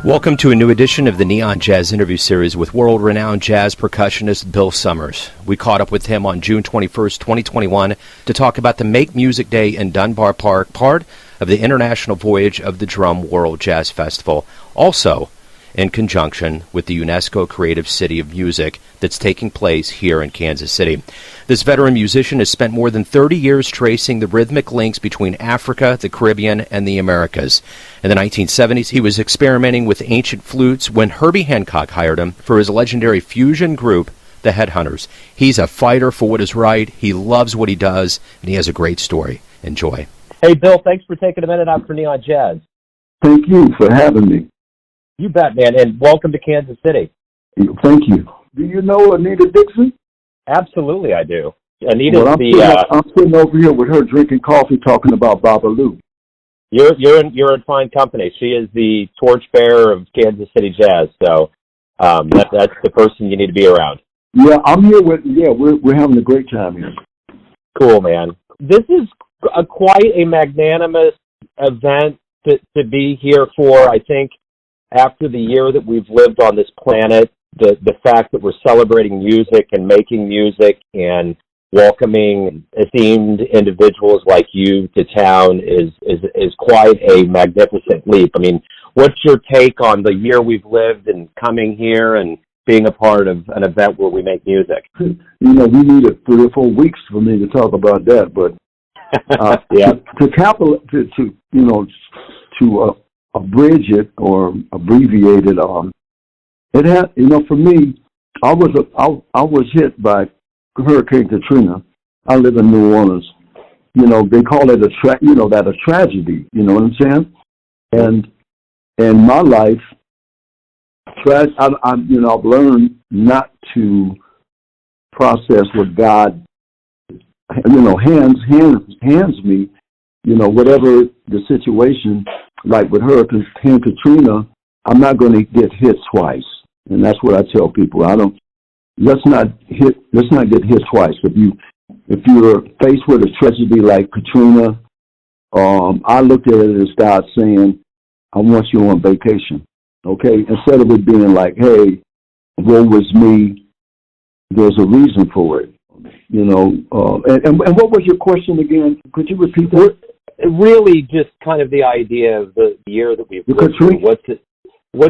Welcome to a new edition of the Neon Jazz interview series with world-renowned jazz percussionist Bill Summers. We caught up with him on June 21st, 2021 to talk about the Make Music Day in Dunbar Park, part of the International Voyage of the Drum World Jazz Festival, also in conjunction with the UNESCO Creative City of Music that's taking place here in Kansas City. This veteran musician has spent more than 30 years tracing the rhythmic links between Africa, the Caribbean, and the Americas. In the 1970s, he was experimenting with ancient flutes when Herbie Hancock hired him for his legendary fusion group, the Headhunters. He's a fighter for what is right, he loves what he does, and he has a great story. Enjoy. Hey, Bill, thanks for taking a minute out for Neon Jazz. Thank you for having me. You bet, man, and welcome to Kansas City. Thank you. Do you know Anita Dixon? Absolutely, I do. Anita's I'm sitting over here with her drinking coffee, talking about Babalu. You're in fine company. She is the torchbearer of Kansas City jazz, so that's the person you need to be around. Yeah, I'm here with. Yeah, we're having a great time here. Cool, man. This is quite a magnanimous event to be here for. I think after the year that we've lived on this planet, the fact that we're celebrating music and making music and welcoming esteemed individuals like you to town is quite a magnificent leap. I mean, what's your take on the year we've lived and coming here and being a part of an event where we make music? You know, we needed 3 or 4 weeks for me to talk about that, but yeah, to abridge it or abbreviate it, it had, for me, I was hit by Hurricane Katrina. I live in New Orleans. They call it a tragedy. You know what I'm saying? And in my life, I've learned not to process what God, hands me. Whatever the situation, like with Hurricane Katrina, I'm not going to get hit twice, and that's what I tell people. Let's not get hit twice. If you're faced with a tragedy like Katrina, I looked at it as God saying, "I want you on vacation." Okay, instead of it being like, "Hey, woe was me," there's a reason for it. And what was your question again? Could you repeat that? Really, just kind of the idea of the year that we've lived through. What's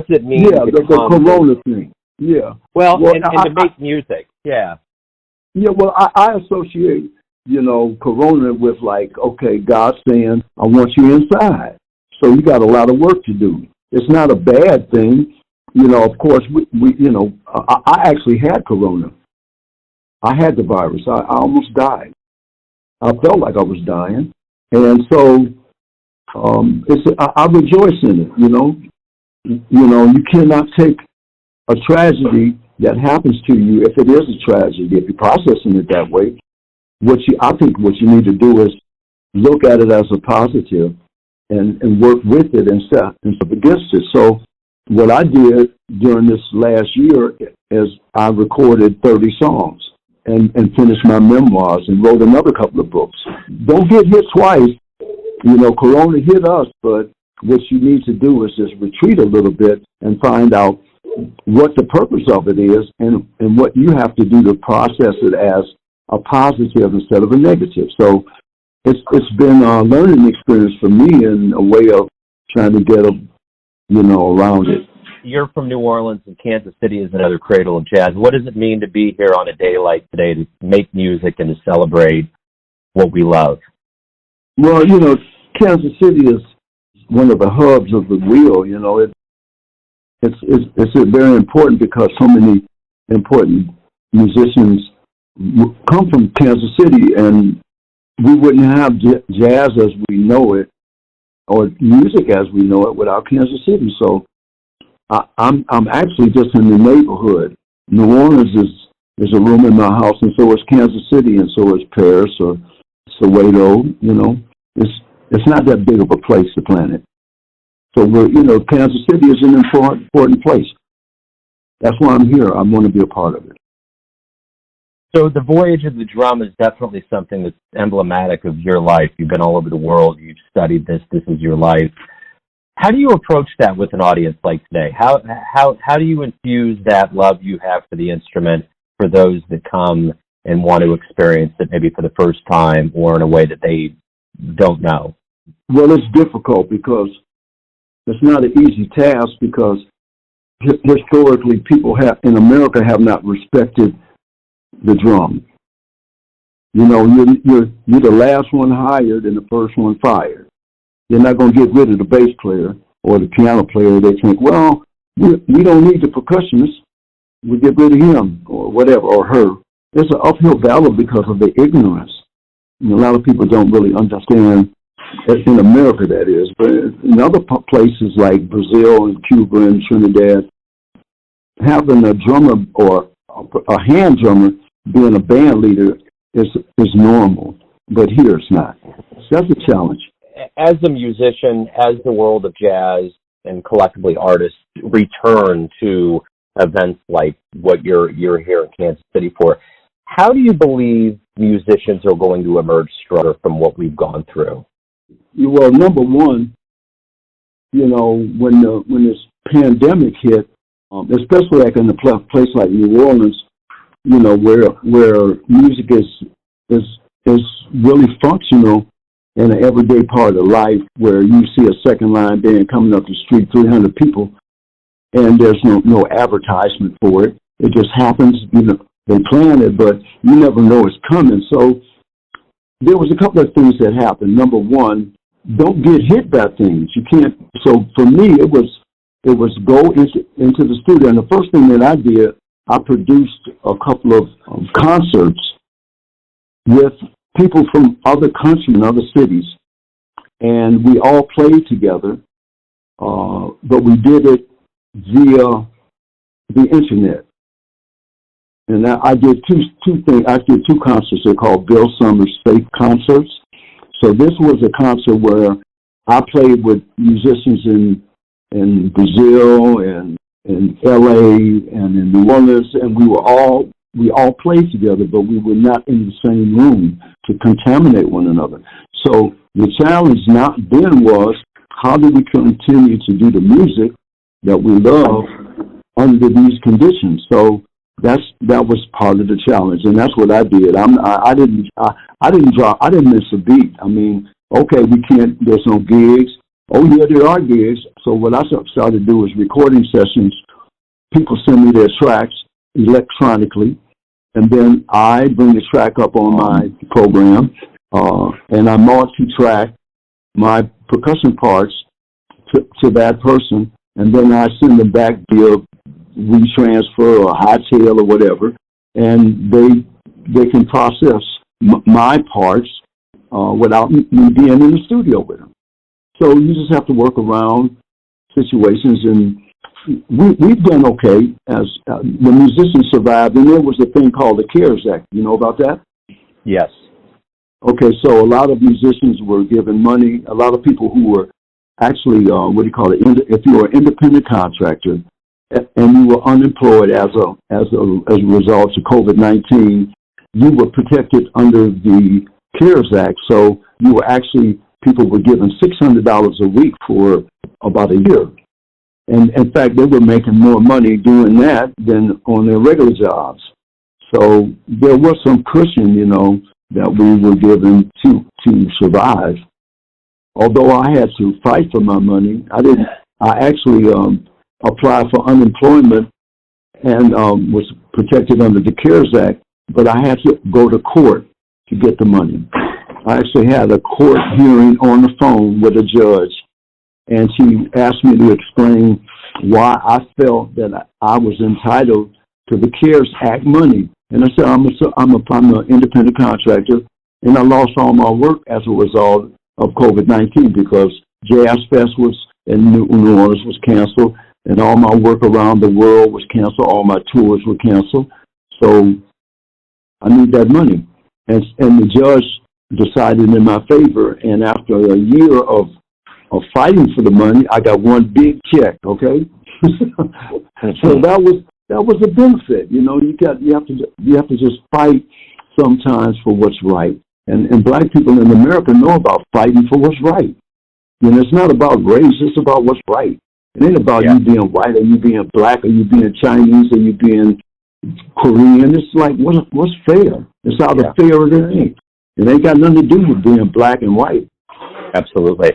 it mean? Yeah, the Corona thing. Yeah. Well, and to make music. Yeah. Yeah. Well, I associate Corona with okay, God saying, "I want you inside." So you got a lot of work to do. It's not a bad thing. Of course, I actually had Corona. I had the virus. I almost died. I felt like I was dying. And so I rejoice in it, You cannot take a tragedy that happens to you, if it is a tragedy, if you're processing it that way. I think what you need to do is look at it as a positive and work with it instead of against it. So what I did during this last year is I recorded 30 songs and finished my memoirs and wrote another couple of books. Don't get hit twice. Corona hit us, but what you need to do is just retreat a little bit and find out what the purpose of it is and what you have to do to process it as a positive instead of a negative. So it's been a learning experience for me and a way of trying to get around it. You're from New Orleans, and Kansas City is another cradle of jazz. What does it mean to be here on a day like today to make music and to celebrate what we love? Well, Kansas City is one of the hubs of the wheel. It's very important because so many important musicians come from Kansas City, and we wouldn't have jazz as we know it or music as we know it without Kansas City. So I'm actually just in the neighborhood. New Orleans is a room in my house, and so is Kansas City, and so is Paris or Soweto. It's not that big of a place, the planet. So Kansas City is an important place. That's why I'm here. I want to be a part of it. So the Voyage of the Drum is definitely something that's emblematic of your life. You've been all over the world. You've studied this. This is your life. How do you approach that with an audience like today? How do you infuse that love you have for the instrument for those that come and want to experience it maybe for the first time or in a way that they don't know? Well, it's difficult because it's not an easy task because historically people in America have not respected the drum. You know, you're the last one hired and the first one fired. They're not going to get rid of the bass player or the piano player. They think, well, we don't need the percussionist. We get rid of him or whatever, or her. It's an uphill battle because of the ignorance. And a lot of people don't really understand, in America that is, but in other places like Brazil and Cuba and Trinidad, having a drummer or a hand drummer being a band leader is normal, but here it's not. So that's a challenge. As a musician, as the world of jazz and collectively artists return to events like what you're here in Kansas City for, how do you believe musicians are going to emerge stronger from what we've gone through? Well, number one, you know, when this pandemic hit, especially like in a place like New Orleans, you know, where music is really functional in an everyday part of life, where you see a second line band coming up the street, 300 people, and there's no advertisement for it. It just happens, you know, they plan it, but you never know it's coming. So there was a couple of things that happened. Number one, don't get hit by things. You can't. So for me, it was go into the studio, and the first thing that I did, I produced a couple of concerts with people from other countries and other cities, and we all played together, but we did it via the internet. And I did two things. I did two concerts. They're called Bill Summers Faith Concerts. So this was a concert where I played with musicians in Brazil and in LA and in New Orleans, and we all played together, but we were not in the same room to contaminate one another. So the challenge not then was, how do we continue to do the music that we love under these conditions? So that was part of the challenge, and that's what I did. I didn't miss a beat. I mean, okay, there's no gigs. Oh yeah, there are gigs. So what I started to do was recording sessions. People send me their tracks electronically, and then I bring the track up on my program, and I multi-track my percussion parts to that person, and then I send them back via WeTransfer or Hightail or whatever, and they can process my parts without me being in the studio with them. So you just have to work around situations, and we've done okay as the musicians survived. And there was a thing called the CARES Act. You know about that? Yes. Okay, so a lot of musicians were given money. A lot of people who were actually, if you were an independent contractor and you were unemployed as a result of COVID-19, you were protected under the CARES Act. So you were people were given $600 a week for about a year. And in fact, they were making more money doing that than on their regular jobs. So there was some cushion, you know, that we were given to survive. Although I had to fight for my money, I actually applied for unemployment and was protected under the CARES Act, but I had to go to court to get the money. I actually had a court hearing on the phone with a judge, and she asked me to explain why I felt that I was entitled to the CARES Act money. And I said, I'm an independent contractor, and I lost all my work as a result of COVID-19 because Jazz Fest in New Orleans was canceled, and all my work around the world was canceled. All my tours were canceled. So I need that money. And the judge decided in my favor, and after a year of fighting for the money, I got one big check, okay? So that was a benefit. You know, you have to just fight sometimes for what's right. And black people in America know about fighting for what's right. It's not about race. It's about what's right. It ain't about you being white or you being black or you being Chinese or you being Korean. It's like, what's fair? It's either fair or it ain't. It ain't got nothing to do with being black and white. Absolutely.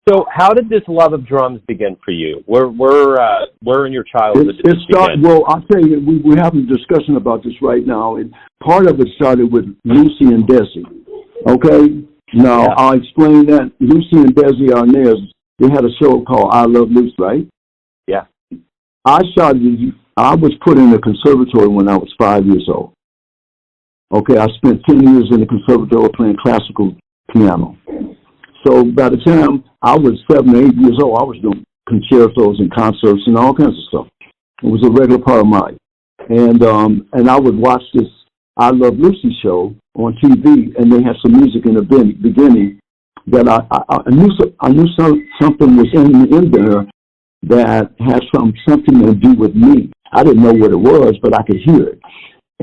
So how did this love of drums begin for you? Where in your childhood did this begin? Well, I'll tell you, we're having a discussion about this right now, and part of it started with Lucy and Desi. Okay? Now, I'll explain that. Lucy and Desi Arnaz, they had a show called I Love Lucy, right? Yeah. I was put in the conservatory when I was 5 years old. Okay, I spent 10 years in the conservatory playing classical piano. So by the time I was 7 or 8 years old, I was doing concertos and concerts and all kinds of stuff. It was a regular part of mine. And I would watch this I Love Lucy show on TV, and they had some music in the beginning that I knew something was in there that had something to do with me. I didn't know what it was, but I could hear it.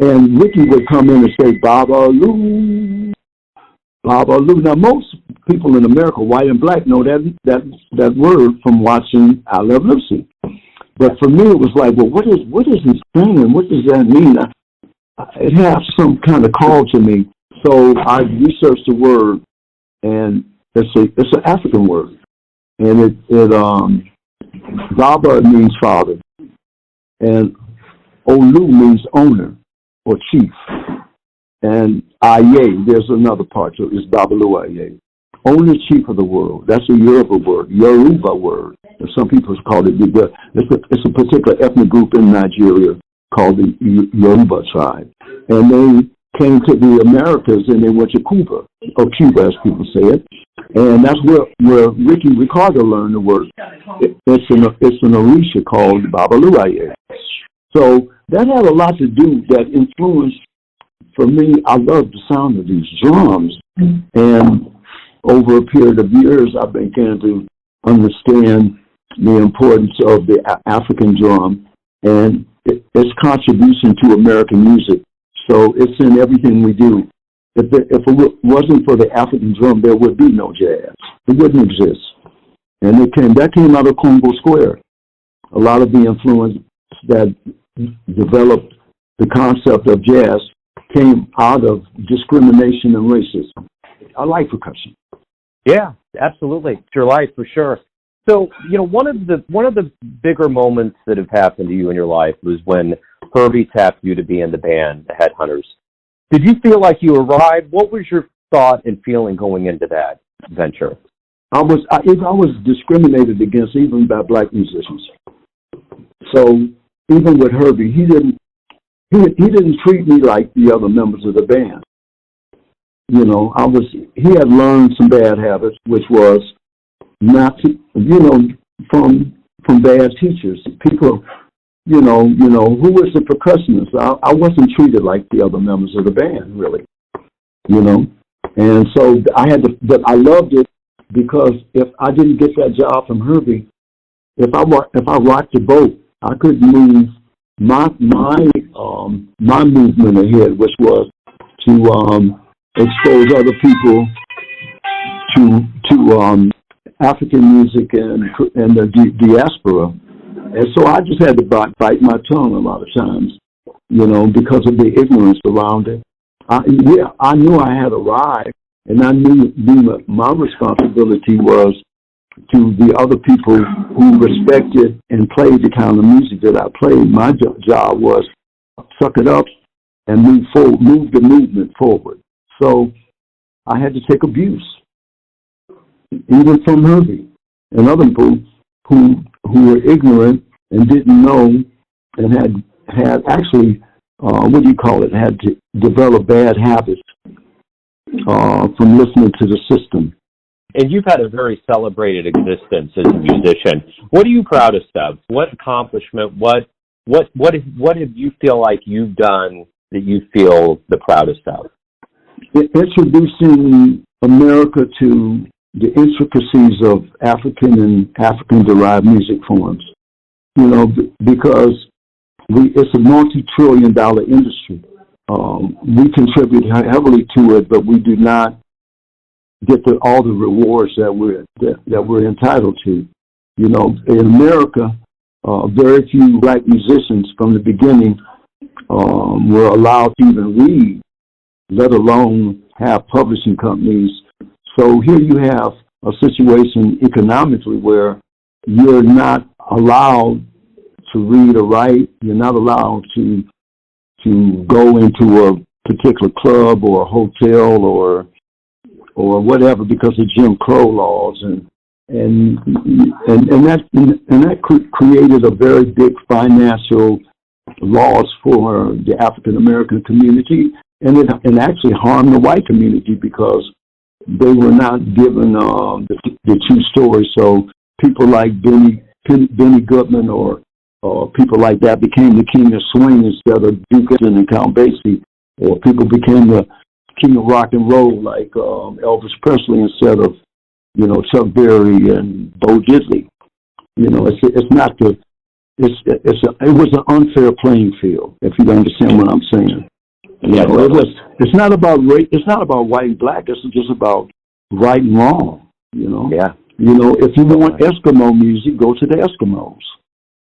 And Ricky would come in and say, Baba Lou, Baba Lou. Now, most people in America, white and black, know that word from watching I Love Lucy. But for me, it was like, well, what is he saying? What does that mean? It has some kind of call to me. So I researched the word, and it's an African word, and Baba means father, and Olu means owner or chief, and Aye, there's another part to it, it's Babalu Aye, owner, chief of the world. That's a Yoruba word. Some people call it, it's a particular ethnic group in Nigeria called the Yoruba tribe, and they came to the Americas and they went to Cuba, or Cuba as people say it, and that's where Ricky Ricardo learned the word. It's an Orisha called Babaluaye. So that had a lot to do, that influenced, for me, I love the sound of these drums, and over a period of years I began to understand the importance of the African drum and its contribution to American music. So it's in everything we do. If it wasn't for the African drum, there would be no jazz. It wouldn't exist. And that came out of Congo Square. A lot of the influence that developed the concept of jazz came out of discrimination and racism. I like percussion. Yeah, absolutely. It's your life for sure. So, one of the bigger moments that have happened to you in your life was when Herbie tapped you to be in the band, the Headhunters. Did you feel like you arrived? What was your thought and feeling going into that venture? I was discriminated against even by black musicians. So even with Herbie, he didn't treat me like the other members of the band. He had learned some bad habits, which was not to, from bad teachers. People, who was the percussionist? I wasn't treated like the other members of the band, really, And so but I loved it, because if I didn't get that job from Herbie, if I rocked the boat, I could move my movement ahead, which was to expose other people to African music and the diaspora. And so I just had to bite my tongue a lot of times, because of the ignorance around it. I knew I had arrived, and I knew my responsibility was to the other people who respected and played the kind of music that I played. My job was suck it up and move the movement forward. So I had to take abuse, even from Herbie and other people who were ignorant and didn't know, and had actually, had to develop bad habits from listening to the system. And you've had a very celebrated existence as a musician. What are you proudest of? What accomplishment? What have you feel like you've done that you feel the proudest of? Introducing America to the intricacies of African and African-derived music forms. Because it's a multi-trillion-dollar industry. We contribute heavily to it, but we do not get all the rewards that we're entitled to. You know, in America, very few black musicians from the beginning were allowed to even read, let alone have publishing companies. So here you have a situation economically where you're not allowed to read or write. You're not allowed to go into a particular club or a hotel or whatever because of Jim Crow laws, and that created a very big financial loss for the African American community, and it actually harmed the white community because they were not given the true story. So people like Benny Goodman or people like that became the king of swing instead of Duke Ellington and Count Basie, or people became the king of rock and roll like Elvis Presley instead of, you know, Chuck Berry and Bo Diddley. You know, it was an unfair playing field, if you understand what I'm saying. You know, it's not about race. It's not about white and black. It's just about right and wrong. You know. Yeah. You know, if you want Eskimo music, go to the Eskimos.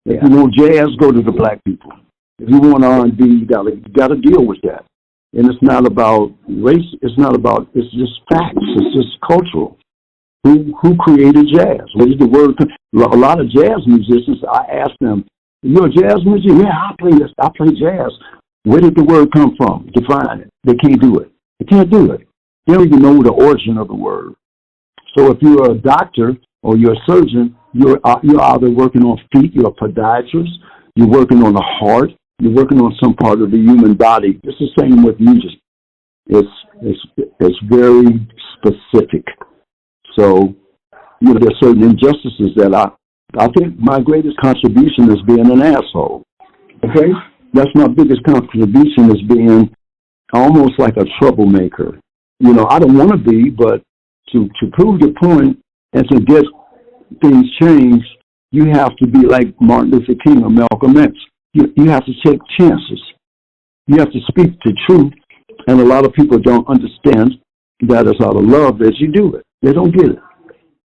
If you want jazz, go to the black people. If you want R&B, you gotta deal with that. And it's not about race. It's just facts. It's just cultural. Who created jazz? Where did the word come? A lot of jazz musicians, I ask them, "You're a jazz musician?" "Yeah, I play this. I play jazz." "Where did the word come from? Define it." They can't do it. They can't do it. They don't even know the origin of the word. So if you're a doctor or you're a surgeon, you're either working on feet, you're a podiatrist, you're working on the heart, you're working on some part of the human body. It's the same with music. It's very specific. So, you know, there's certain injustices that I think my greatest contribution is being an asshole. Okay? That's my biggest contribution, is being almost like a troublemaker. You know, I don't want to be, but to prove your point and to get things changed, you have to be like Martin Luther King or Malcolm X. You have to take chances. You have to speak the truth, and a lot of people don't understand that it's out of love that you do it. They don't get it.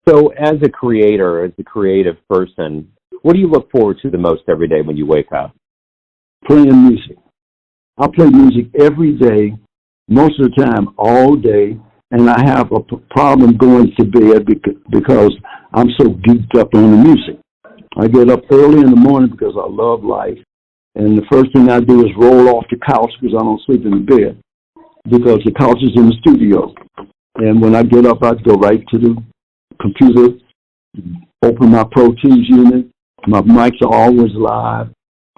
So as a creator, as a creative person, what do you look forward to the most every day when you wake up? Playing music. I play music every day, most of the time, all day, and I have a problem going to bed because I'm so geeked up on the music. I get up early in the morning because I love life, and the first thing I do is roll off the couch because I don't sleep in the bed because the couch is in the studio. And when I get up, I go right to the computer, open my Pro Tools unit. My mics are always live.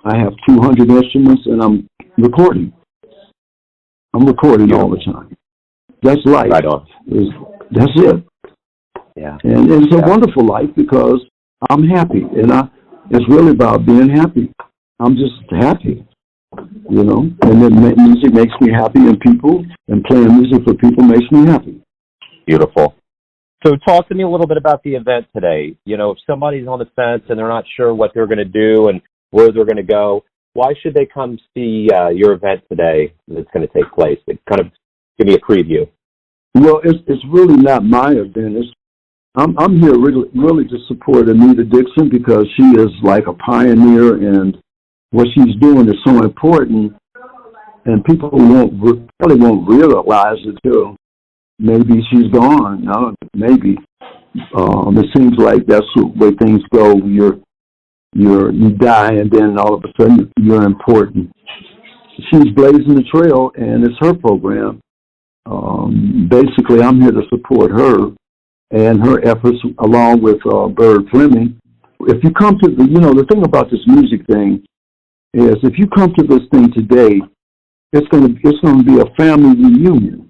I have 200 instruments, and I'm recording. I'm recording all the time. That's life. Right on. That's it. Yeah. And it's a wonderful life because I'm happy, and it's really about being happy. I'm just happy, you know. And then music makes me happy, and playing music for people makes me happy. Beautiful. So talk to me a little bit about the event today. You know, if somebody's on the fence and they're not sure what they're going to do and where they're going to go, why should they come see your event today that's going to take place? Kind of give me a preview. Well, it's really not my event. I'm here really to support Anita Dixon because she is like a pioneer, and what she's doing is so important, and people probably won't realize it till maybe she's gone. Maybe. It seems like that's the way things go. You die, and then all of a sudden you're important. She's blazing the trail, and it's her program. Basically, I'm here to support her and her efforts, along with Bird Fleming. If you come to the thing about this music thing is, if you come to this thing today, it's going to be a family reunion.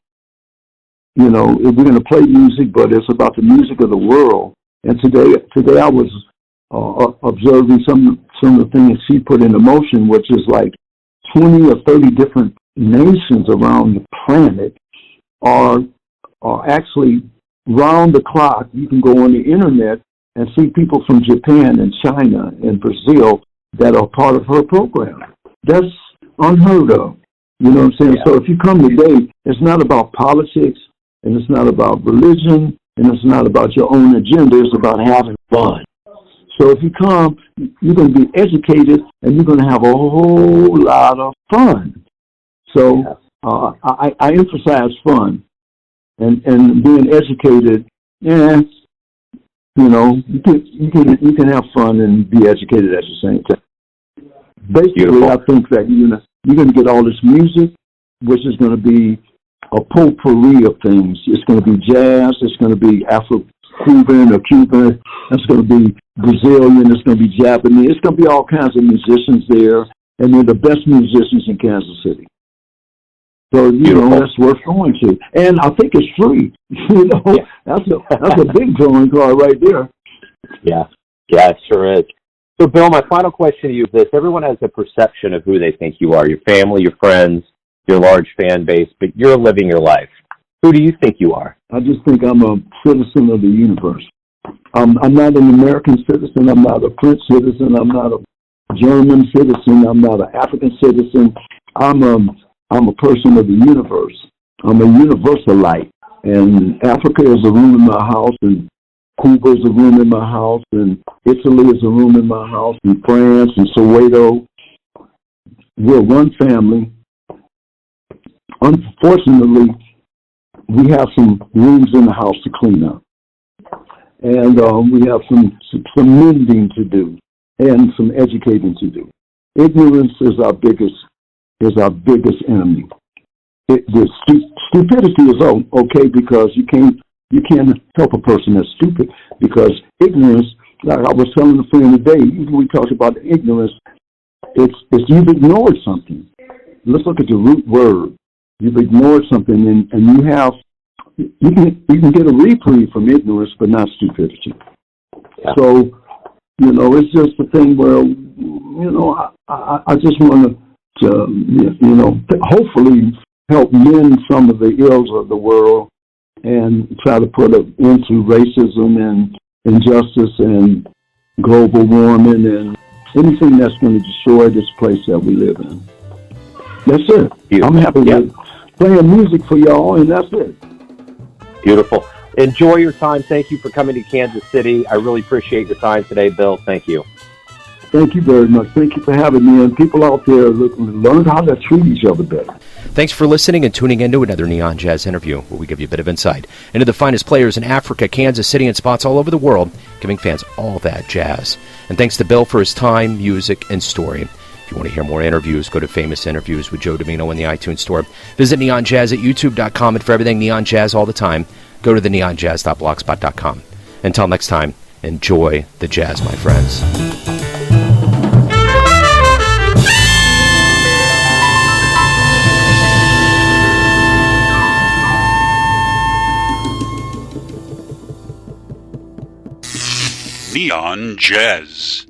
You know, we're going to play music, but it's about the music of the world. And today I was observing some of the things she put into motion, which is like 20 or 30 different nations around the planet are actually round the clock. You can go on the internet and see people from Japan and China and Brazil that are part of her program. That's unheard of. You know what I'm saying? Yeah. So if you come today, it's not about politics. and it's not about religion, and it's not about your own agenda. It's about having fun. So if you come, you're going to be educated, and you're going to have a whole lot of fun. So I emphasize fun and being educated. Yeah, you know, you can have fun and be educated at the same time. Basically, beautiful. I think that you're going to get all this music, which is going to be a potpourri of things. It's going to be jazz. It's going to be Afro-Cuban or Cuban. It's going to be Brazilian. It's going to be Japanese. It's going to be all kinds of musicians there, and they're the best musicians in Kansas City. So, beautiful. That's worth going to. And I think it's free. That's a big drawing card right there. Yeah, it sure is. So, Bill, my final question to you is this. Everyone has a perception of who they think you are, your family, your friends, your large fan base, but you're living your life. Who do you think you are? I just think I'm a citizen of the universe. I'm not an American citizen. I'm not a French citizen. I'm not a German citizen. I'm not an African citizen. I'm a person of the universe. I'm a universalite. And Africa is a room in my house, and Cuba is a room in my house, and Italy is a room in my house, and France and Soweto. We're one family. Unfortunately, we have some rooms in the house to clean up. And we have some mending to do and some educating to do. Ignorance is our biggest enemy. The stupidity is okay because you can't help a person that's stupid, because ignorance, like I was telling a friend today, even we talked about ignorance, it's you've ignored something. Let's look at the root word. You've ignored something, and you can get a reprieve from ignorance, but not stupidity. Yeah. So, it's just a thing where, I just want to hopefully help mend some of the ills of the world and try to put an end to racism and injustice and global warming and anything that's going to destroy this place that we live in. That's it. Beautiful. I'm happy with playing music for y'all, and that's it. Beautiful. Enjoy your time. Thank you for coming to Kansas City. I really appreciate your time today, Bill. Thank you. Thank you very much. Thank you for having me. And people out there, learn how to treat each other better. Thanks for listening and tuning in to another Neon Jazz interview, where we give you a bit of insight into the finest players in Africa, Kansas City, and spots all over the world, giving fans all that jazz. And thanks to Bill for his time, music, and story. If you want to hear more interviews, go to Famous Interviews with Joe Domino in the iTunes Store. Visit neonjazz at youtube.com, and for everything Neon Jazz all the time, go to the neonjazz.blogspot.com. Until next time, enjoy the jazz, my friends. Neon Jazz.